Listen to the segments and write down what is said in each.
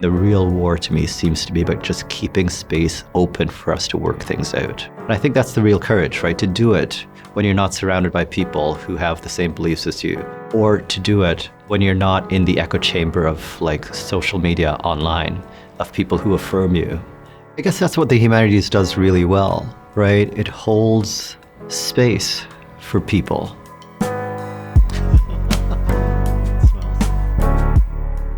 The real war to me seems to be about just keeping space open for us to work things out. And I think that's the real courage, right? To do it when you're not surrounded by people who have the same beliefs as you, or to do it when you're not in the echo chamber of like social media online, of people who affirm you. I guess that's what the humanities does really well, right? It holds space for people.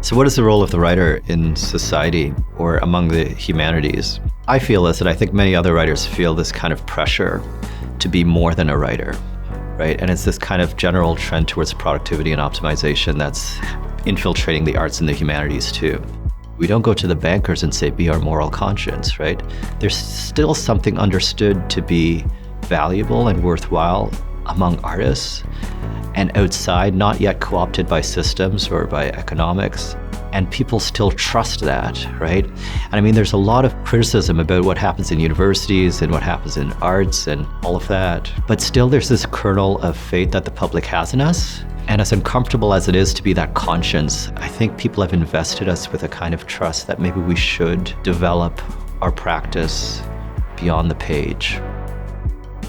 So what is the role of the writer in society or among the humanities? I feel this, and I think many other writers feel this kind of pressure to be more than a writer, right? And it's this kind of general trend towards productivity and optimization that's infiltrating the arts and the humanities too. We don't go to the bankers and say, be our moral conscience, right? There's still something understood to be valuable and worthwhile among artists and outside, not yet co-opted by systems or by economics. And people still trust that, right? And I mean, there's a lot of criticism about what happens in universities and what happens in arts and all of that. But still there's this kernel of faith that the public has in us. And as uncomfortable as it is to be that conscience, I think people have invested us with a kind of trust that maybe we should develop our practice beyond the page.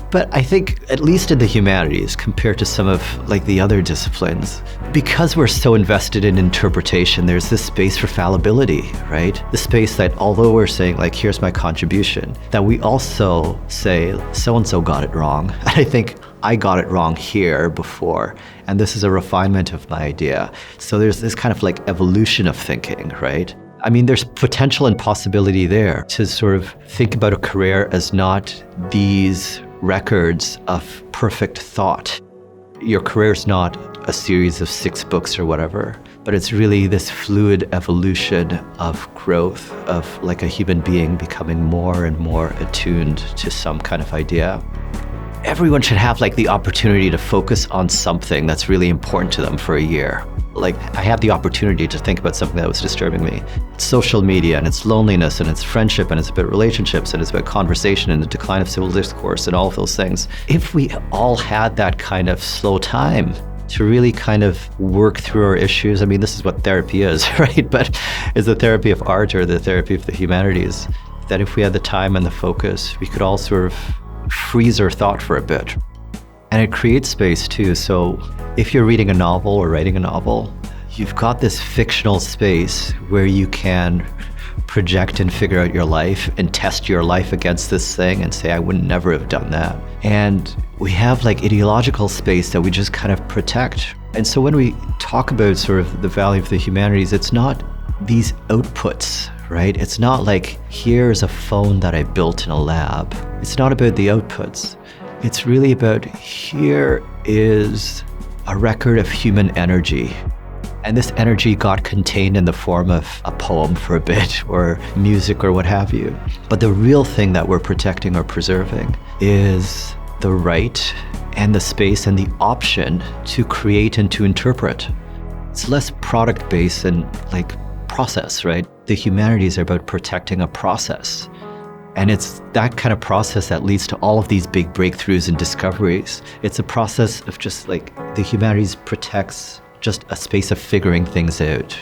But I think, at least in the humanities, compared to some of like the other disciplines, because we're so invested in interpretation, there's this space for fallibility, right? The space that, although we're saying like, here's my contribution, that we also say, so-and-so got it wrong. And I think I got it wrong here before, and this is a refinement of my idea. So there's this kind of like evolution of thinking, right? I mean, there's potential and possibility there to sort of think about a career as not these records of perfect thought. Your career's not a series of 6 books or whatever, but it's really this fluid evolution of growth of like a human being becoming more and more attuned to some kind of idea. Everyone should have like the opportunity to focus on something that's really important to them for a year. Like, I had the opportunity to think about something that was disturbing me. It's social media, and it's loneliness, and it's friendship, and it's about relationships, and it's about conversation, and the decline of civil discourse, and all of those things. If we all had that kind of slow time to really kind of work through our issues, I mean, this is what therapy is, right? But is the therapy of art or the therapy of the humanities, that if we had the time and the focus, we could all sort of freeze our thought for a bit. And it creates space too. So if you're reading a novel or writing a novel, you've got this fictional space where you can project and figure out your life and test your life against this thing and say, I would never have done that. And we have like ideological space that we just kind of protect. And so when we talk about sort of the value of the humanities, it's not these outputs, right? It's not like, here's a phone that I built in a lab. It's not about the outputs. It's really about, here is a record of human energy. And this energy got contained in the form of a poem for a bit, or music, or what have you. But the real thing that we're protecting or preserving is the right and the space and the option to create and to interpret. It's less product-based and like process, right? The humanities are about protecting a process. And it's that kind of process that leads to all of these big breakthroughs and discoveries. It's a process of just like, the humanities protects just a space of figuring things out.